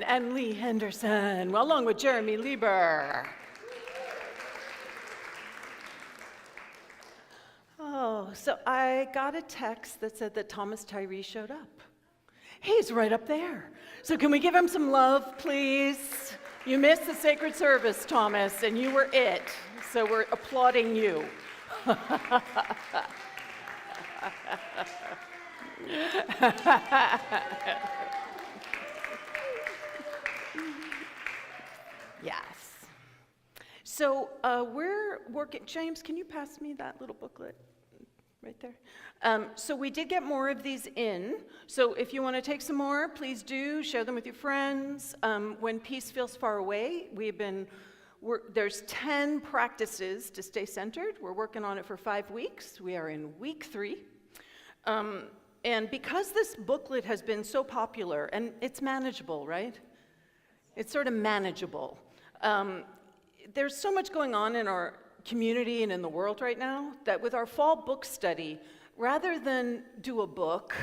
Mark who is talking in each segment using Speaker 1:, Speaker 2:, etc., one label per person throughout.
Speaker 1: and Lee Henderson, well, along with Jeremy Lieber. Oh, so I got a text that said that Thomas Tyree showed up. He's right up there. So can we give him some love, please? You missed the sacred service, Thomas, and you were it. So we're applauding you. Yes. So we're working, James, can you pass me that little booklet right there? So we did get more of these in. So if you want to take some more, please do. Share them with your friends. When peace feels far away, there's 10 practices to stay centered. We're working on it for 5 weeks. We are in week 3. And because this booklet has been so popular, and it's manageable, right? It's sort of manageable. There's so much going on in our community and in the world right now that with our fall book study, rather than do a book,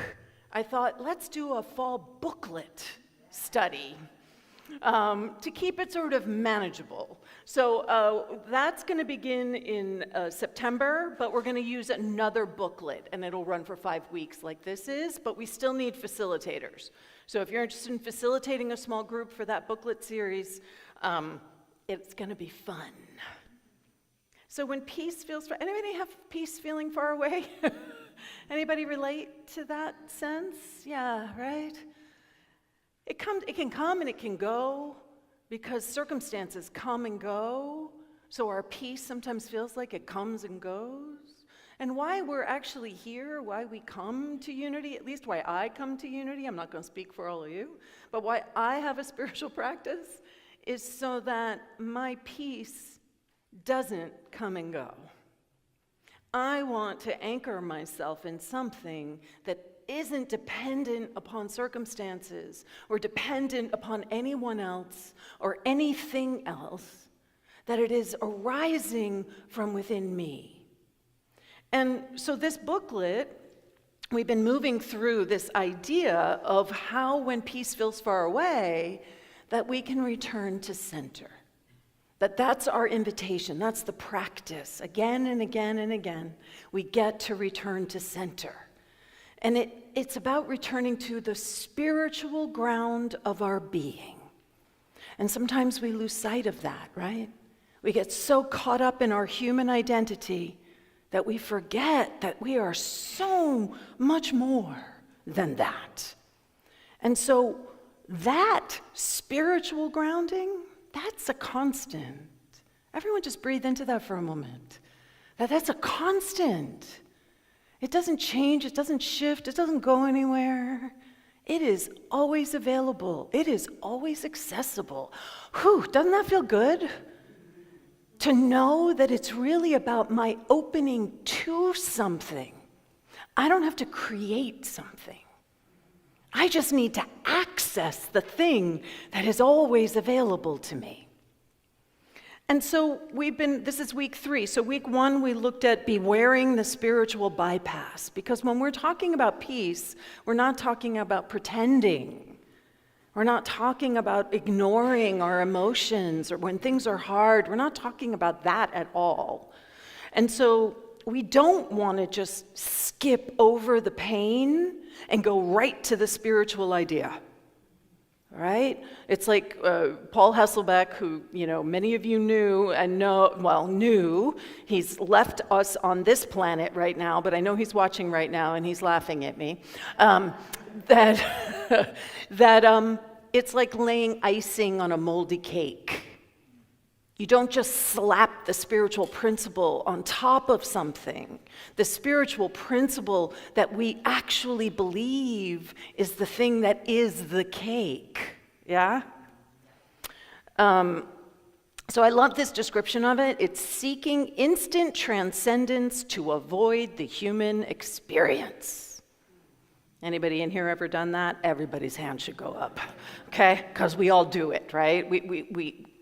Speaker 1: I thought, let's do a fall booklet study to keep it sort of manageable. So that's going to begin in September, but we're going to use another booklet, and it'll run for 5 weeks like this is, but we still need facilitators. So if you're interested in facilitating a small group for that booklet series, it's going to be fun. So when peace feels far, anybody have peace feeling far away? Anybody relate to that sense? Yeah, right? It can come and it can go because circumstances come and go. So our peace sometimes feels like it comes and goes. And why we're actually here, why we come to Unity, at least why I come to Unity, I'm not going to speak for all of you, but why I have a spiritual practice is so that my peace doesn't come and go. I want to anchor myself in something that isn't dependent upon circumstances or dependent upon anyone else or anything else, that it is arising from within me. And so this booklet, we've been moving through this idea of how when peace feels far away, that we can return to center. That's our invitation, that's the practice. Again and again and again, we get to return to center. And it's about returning to the spiritual ground of our being. And sometimes we lose sight of that, right? We get so caught up in our human identity that we forget that we are so much more than that. And so that spiritual grounding, that's a constant. Everyone just breathe into that for a moment. That's a constant. It doesn't change, it doesn't shift, it doesn't go anywhere. It is always available. It is always accessible. Whew, doesn't that feel good? To know that it's really about my opening to something. I don't have to create something. I just need to access the thing that is always available to me. And so this is week 3. So week 1, we looked at bewaring the spiritual bypass. Because when we're talking about peace, we're not talking about pretending. We're not talking about ignoring our emotions or when things are hard. We're not talking about that at all. And so we don't want to just skip over the pain and go right to the spiritual idea. Right? It's like Paul Hasselbeck, who many of you knew and knew. He's left us on this planet right now, but I know he's watching right now and he's laughing at me. That it's like laying icing on a moldy cake. You don't just slap the spiritual principle on top of something. The spiritual principle that we actually believe is the thing that is the cake. Yeah? So I love this description of it. It's seeking instant transcendence to avoid the human experience. Anybody in here ever done that? Everybody's hand should go up, okay? Because we all do it, right?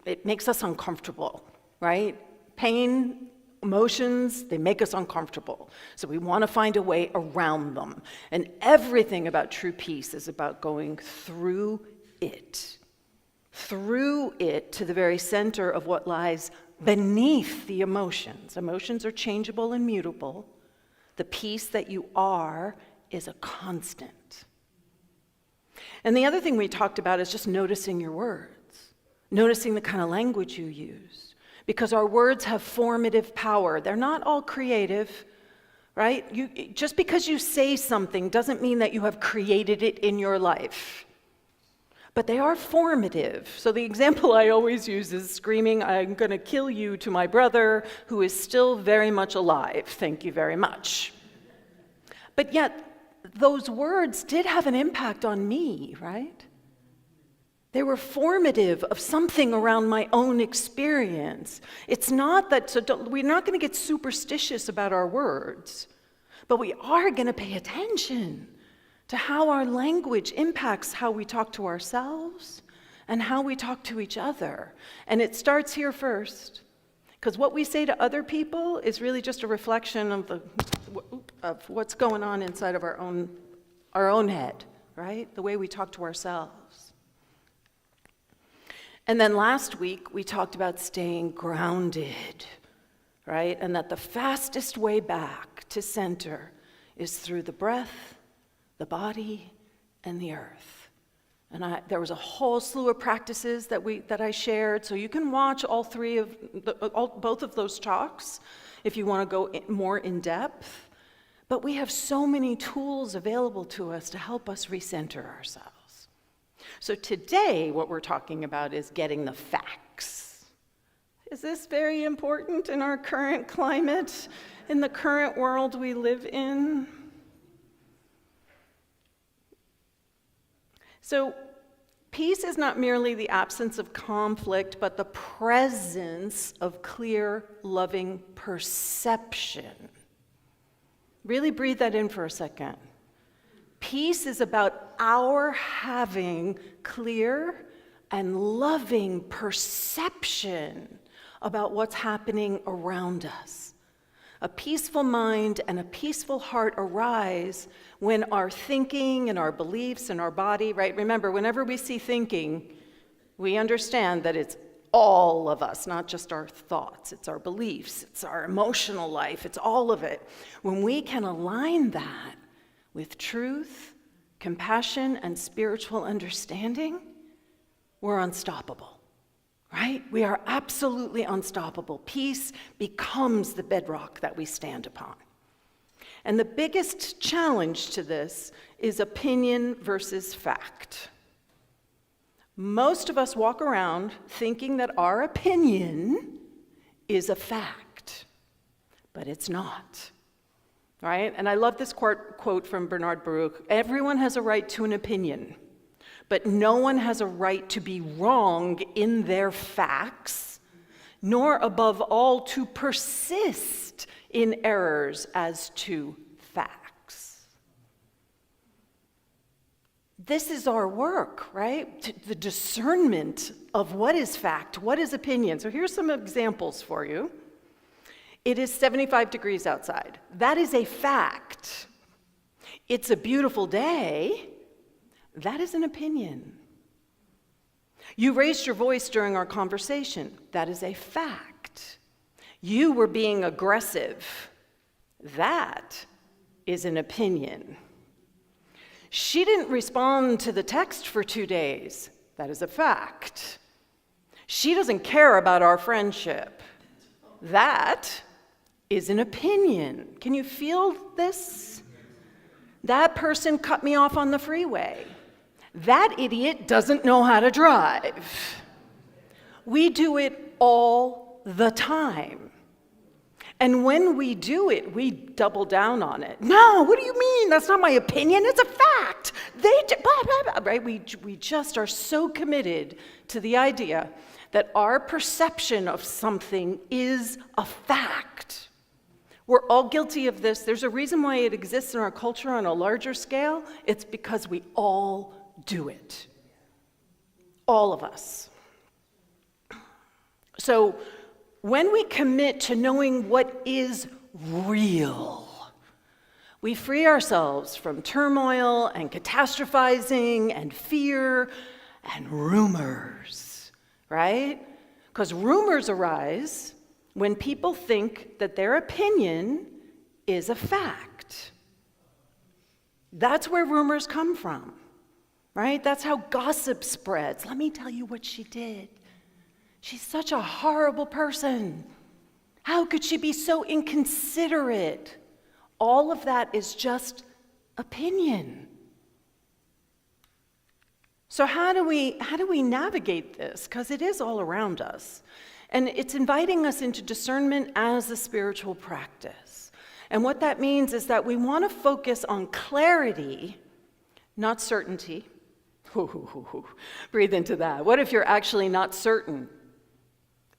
Speaker 1: It makes us uncomfortable, right? Pain, emotions, they make us uncomfortable. So we want to find a way around them. And everything about true peace is about going through it. through it to the very center of what lies beneath the emotions. Emotions are changeable and mutable. The peace that you are is a constant. And the other thing we talked about is just noticing your words, noticing the kind of language you use, because our words have formative power. They're not all creative, right? Just because you say something doesn't mean that you have created it in your life. But they are formative. So the example I always use is screaming, "I'm going to kill you," to my brother, who is still very much alive. Thank you very much. But yet, those words did have an impact on me, right? They were formative of something around my own experience. It's not that, we're not going to get superstitious about our words, but we are going to pay attention to how our language impacts how we talk to ourselves and how we talk to each other. And it starts here first, because what we say to other people is really just a reflection of what's going on inside of our own head, right? The way we talk to ourselves. And then last week, we talked about staying grounded, right? And that the fastest way back to center is through the breath, the body, and the earth. And there was a whole slew of practices that I shared, so you can watch both of those talks if you want to go more in depth. But we have so many tools available to us to help us recenter ourselves. So today, what we're talking about is getting the facts. Is this very important in our current climate, in the current world we live in? So, peace is not merely the absence of conflict, but the presence of clear, loving perception. Really breathe that in for a second. Peace is about our having clear and loving perception about what's happening around us. A peaceful mind and a peaceful heart arise when our thinking and our beliefs and our body, right? Remember, whenever we see thinking, we understand that it's all of us, not just our thoughts. It's our beliefs, it's our emotional life, it's all of it. When we can align that with truth, compassion, and spiritual understanding, we're unstoppable. Right? We are absolutely unstoppable. Peace becomes the bedrock that we stand upon. And the biggest challenge to this is opinion versus fact. Most of us walk around thinking that our opinion is a fact, but it's not. Right? And I love this quote from Bernard Baruch. Everyone has a right to an opinion, but no one has a right to be wrong in their facts, nor above all to persist in errors as to facts. This is our work, right? The discernment of what is fact, what is opinion. So here's some examples for you. It is 75 degrees outside. That is a fact. It's a beautiful day. That is an opinion. You raised your voice during our conversation. That is a fact. You were being aggressive. That is an opinion. She didn't respond to the text for 2 days. That is a fact. She doesn't care about our friendship. That is an opinion. Can you feel this? That person cut me off on the freeway. That idiot doesn't know how to drive. We do it all the time. And when we do it, we double down on it. No, what do you mean? That's not my opinion. It's a fact. Blah, blah, blah, right? We just are so committed to the idea that our perception of something is a fact. We're all guilty of this. There's a reason why it exists in our culture on a larger scale. It's because we all do it. All of us. So when we commit to knowing what is real, we free ourselves from turmoil and catastrophizing and fear and rumors. right? Because rumors arise when people think that their opinion is a fact. That's where rumors come from, right? That's how gossip spreads. Let me tell you what she did. She's such a horrible person. How could she be so inconsiderate? All of that is just opinion. So how do we navigate this? Because it is all around us. And it's inviting us into discernment as a spiritual practice. And what that means is that we want to focus on clarity, not certainty. Breathe into that. What if you're actually not certain?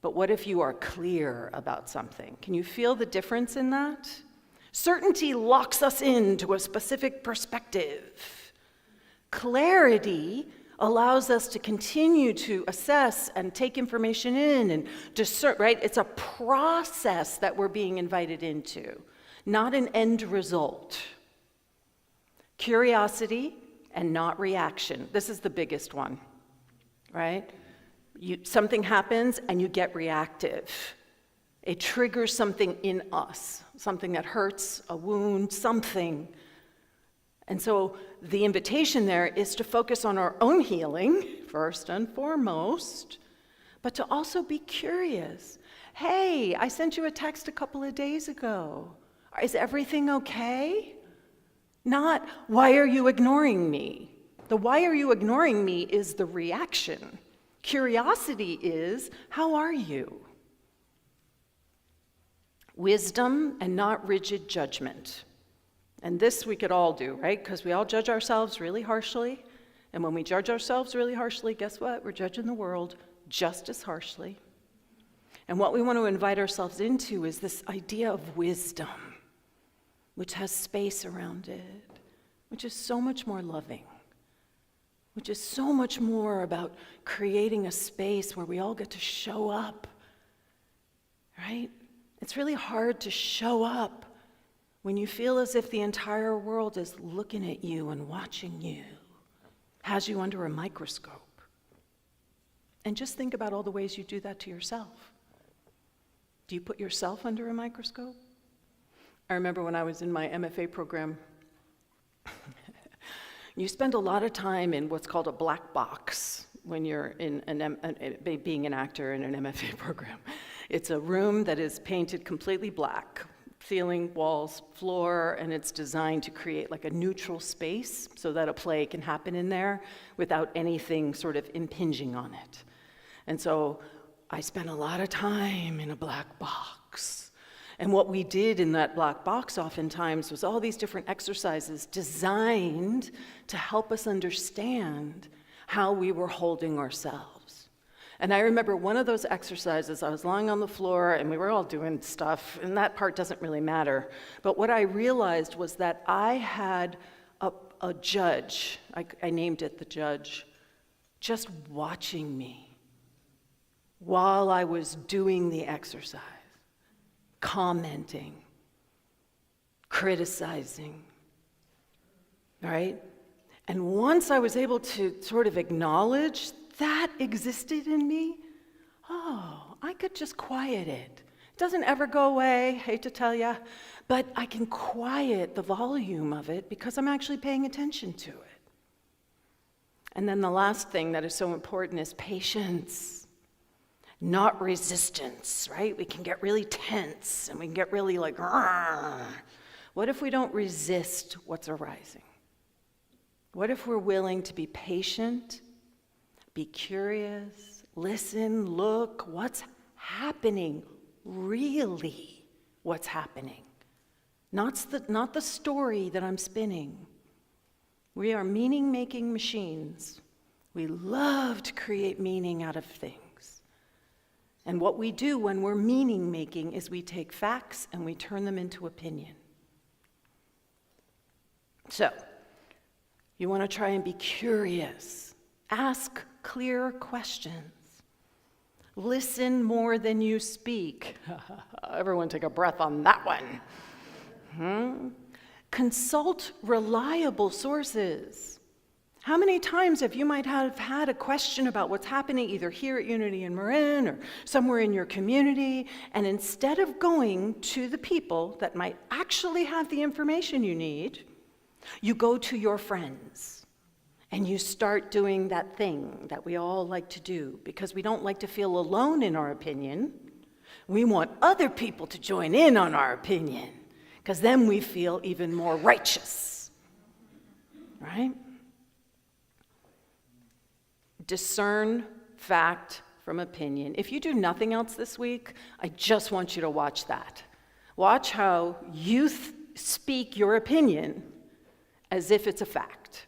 Speaker 1: But what if you are clear about something? Can you feel the difference in that? Certainty locks us into a specific perspective. Clarity allows us to continue to assess and take information in and discern, right? It's a process that we're being invited into, not an end result. Curiosity and not reaction. This is the biggest one, right? Something happens and you get reactive. It triggers something in us, something that hurts, a wound, something. And so the invitation there is to focus on our own healing, first and foremost, but to also be curious. Hey, I sent you a text a couple of days ago. Is everything okay? Not, why are you ignoring me? The why are you ignoring me is the reaction. Curiosity is, how are you? Wisdom and not rigid judgment. And this we could all do, right? Because we all judge ourselves really harshly. And when we judge ourselves really harshly, guess what? We're judging the world just as harshly. And what we want to invite ourselves into is this idea of wisdom, which has space around it, which is so much more loving, which is so much more about creating a space where we all get to show up, right? It's really hard to show up when you feel as if the entire world is looking at you and watching you, has you under a microscope. And just think about all the ways you do that to yourself. Do you put yourself under a microscope? I remember when I was in my MFA program, you spend a lot of time in what's called a black box when you're in being an actor in an MFA program. It's a room that is painted completely black, ceiling, walls, floor, and it's designed to create like a neutral space so that a play can happen in there without anything sort of impinging on it. And so I spent a lot of time in a black box. And what we did in that black box oftentimes was all these different exercises designed to help us understand how we were holding ourselves. And I remember one of those exercises, I was lying on the floor and we were all doing stuff, and that part doesn't really matter. But what I realized was that I had a judge, I named it the judge, just watching me while I was doing the exercise, commenting, criticizing, right? And once I was able to sort of acknowledge that existed in me, oh, I could just quiet it. It doesn't ever go away, hate to tell you, but I can quiet the volume of it because I'm actually paying attention to it. And then the last thing that is so important is patience, not resistance, right? We can get really tense and we can get really like, "Argh." What if we don't resist what's arising? What if we're willing to be patient, be curious, listen, look, what's happening, really what's happening? Not the story that I'm spinning. We are meaning-making machines. We love to create meaning out of things. And what we do when we're meaning-making is we take facts and we turn them into opinion. So, you want to try and be curious. Ask clear questions. Listen more than you speak. Everyone take a breath on that one. Consult reliable sources. How many times have you might have had a question about what's happening either here at Unity in Marin or somewhere in your community, and instead of going to the people that might actually have the information you need, you go to your friends and you start doing that thing that we all like to do because we don't like to feel alone in our opinion. We want other people to join in on our opinion because then we feel even more righteous, right? Discern fact from opinion. If you do nothing else this week, I just want you to watch that. Watch how you speak your opinion as if it's a fact.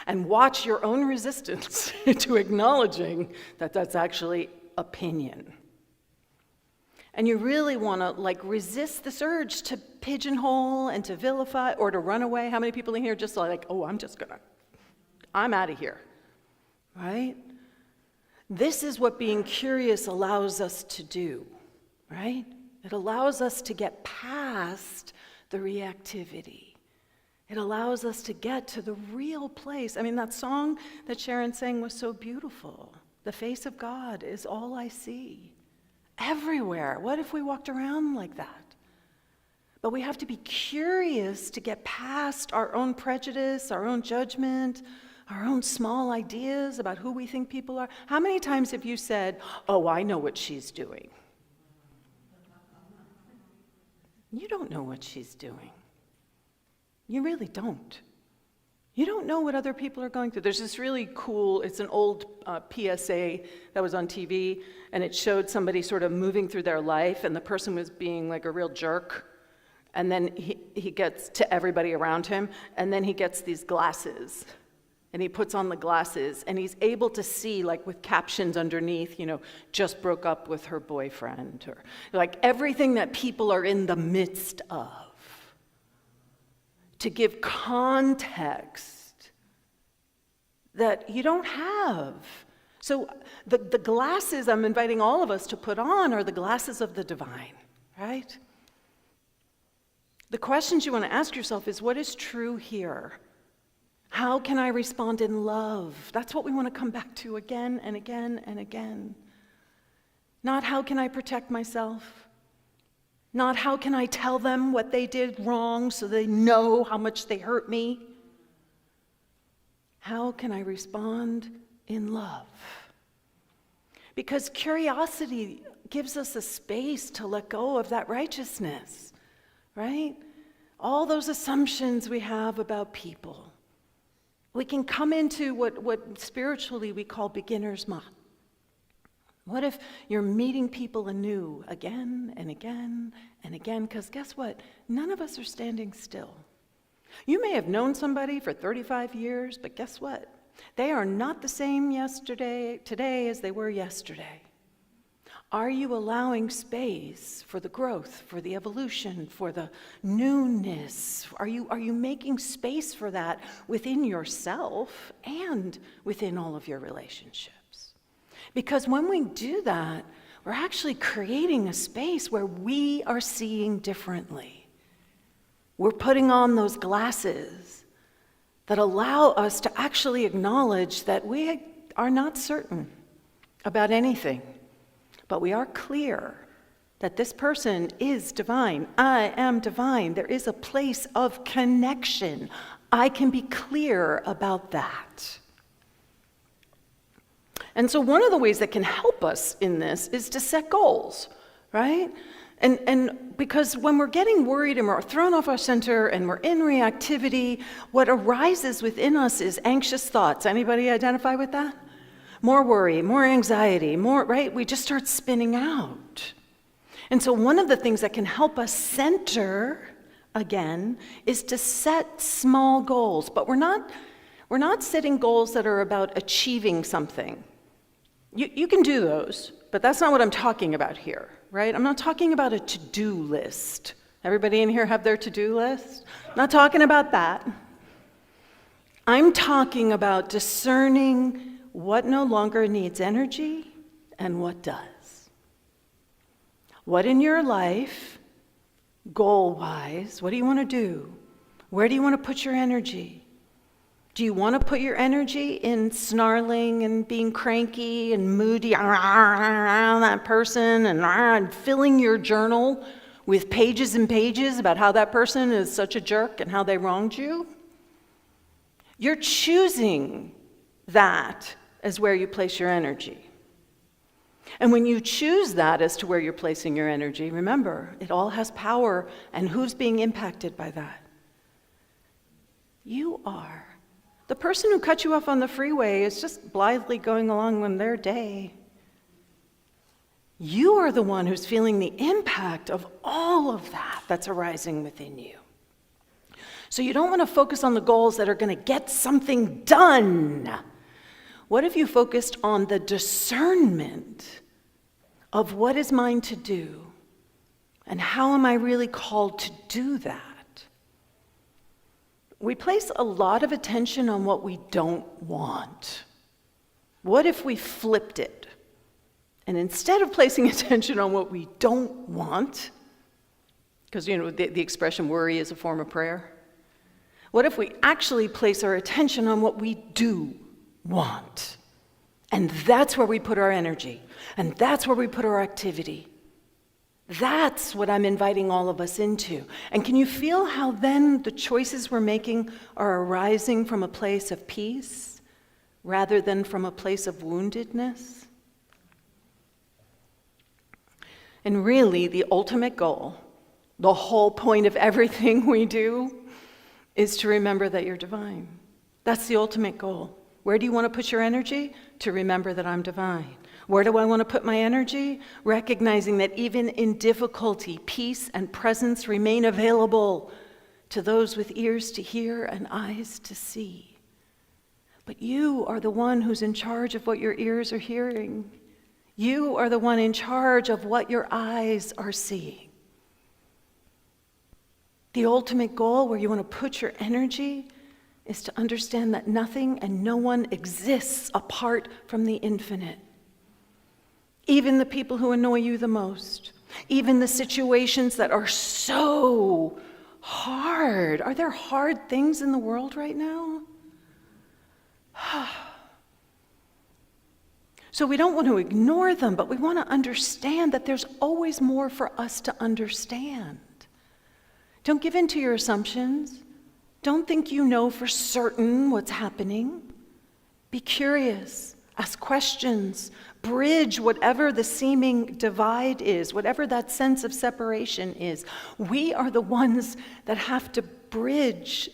Speaker 1: And watch your own resistance to acknowledging that that's actually opinion. And you really want to resist this urge to pigeonhole and to vilify or to run away. How many people in here just like, oh, I'm out of here. Right? This is what being curious allows us to do, right? It allows us to get past the reactivity. It allows us to get to the real place. I mean, that song that Sharon sang was so beautiful. The face of God is all I see. Everywhere. What if we walked around like that? But we have to be curious to get past our own prejudice, our own judgment, our own small ideas about who we think people are. How many times have you said, oh, I know what she's doing? You don't know what she's doing. You really don't. You don't know what other people are going through. There's this really cool, it's an old PSA that was on TV, and it showed somebody sort of moving through their life, and the person was being like a real jerk. And then he gets to everybody around him, and then he gets these glasses. And he puts on the glasses, and he's able to see, like with captions underneath, just broke up with her boyfriend, or like everything that people are in the midst of, to give context that you don't have. So the glasses I'm inviting all of us to put on are the glasses of the divine, right? The questions you want to ask yourself is, what is true here? How can I respond in love? That's what we want to come back to again and again and again. Not how can I protect myself? Not how can I tell them what they did wrong so they know how much they hurt me? How can I respond in love? Because curiosity gives us a space to let go of that righteousness, right? All those assumptions we have about people. We can come into what spiritually we call beginner's mind. What if you're meeting people anew again and again and again? Because guess what? None of us are standing still. You may have known somebody for 35 years, but guess what? They are not the same today as they were yesterday. Are you allowing space for the growth, for the evolution, for the newness? Are you making space for that within yourself and within all of your relationships? Because when we do that, we're actually creating a space where we are seeing differently. We're putting on those glasses that allow us to actually acknowledge that we are not certain about anything. But we are clear that this person is divine. I am divine. There is a place of connection. I can be clear about that. And so one of the ways that can help us in this is to set goals, right? And because when we're getting worried and we're thrown off our center and we're in reactivity, what arises within us is anxious thoughts. Anybody identify with that? More worry, more anxiety, more, right? We just start spinning out. And so one of the things that can help us center again is to set small goals. But we're not setting goals that are about achieving something. You can do those, but that's not what I'm talking about here, right? I'm not talking about a to-do list. Everybody in here have their to-do list? I'm not talking about that. I'm talking about discerning what no longer needs energy and what does. What in your life, goal-wise, what do you want to do? Where do you want to put your energy? Do you want to put your energy in snarling and being cranky and moody around that person and filling your journal with pages and pages about how that person is such a jerk and how they wronged you? You're choosing that as where you place your energy. And when you choose that as to where you're placing your energy, remember, it all has power, and who's being impacted by that? You are. The person who cut you off on the freeway is just blithely going along on their day. You are the one who's feeling the impact of all of that that's arising within you. So you don't want to focus on the goals that are going to get something done. What if you focused on the discernment of what is mine to do, and how am I really called to do that? We place a lot of attention on what we don't want. What if we flipped it? And instead of placing attention on what we don't want, because the expression worry is a form of prayer, what if we actually place our attention on what we do want? And that's where we put our energy, and that's where we put our activity. That's what I'm inviting all of us into. And can you feel how then the choices we're making are arising from a place of peace rather than from a place of woundedness? And really, the ultimate goal, the whole point of everything we do, is to remember that you're divine. That's the ultimate goal. Where do you want to put your energy? To remember that I'm divine. Where do I want to put my energy? Recognizing that even in difficulty, peace and presence remain available to those with ears to hear and eyes to see. But you are the one who's in charge of what your ears are hearing. You are the one in charge of what your eyes are seeing. The ultimate goal where you want to put your energy is to understand that nothing and no one exists apart from the infinite. Even the people who annoy you the most, even the situations that are so hard. Are there hard things in the world right now? So we don't want to ignore them, but we want to understand that there's always more for us to understand. Don't give in to your assumptions. Don't think you know for certain what's happening. Be curious. Ask questions. Bridge whatever the seeming divide is, whatever that sense of separation is. We are the ones that have to bridge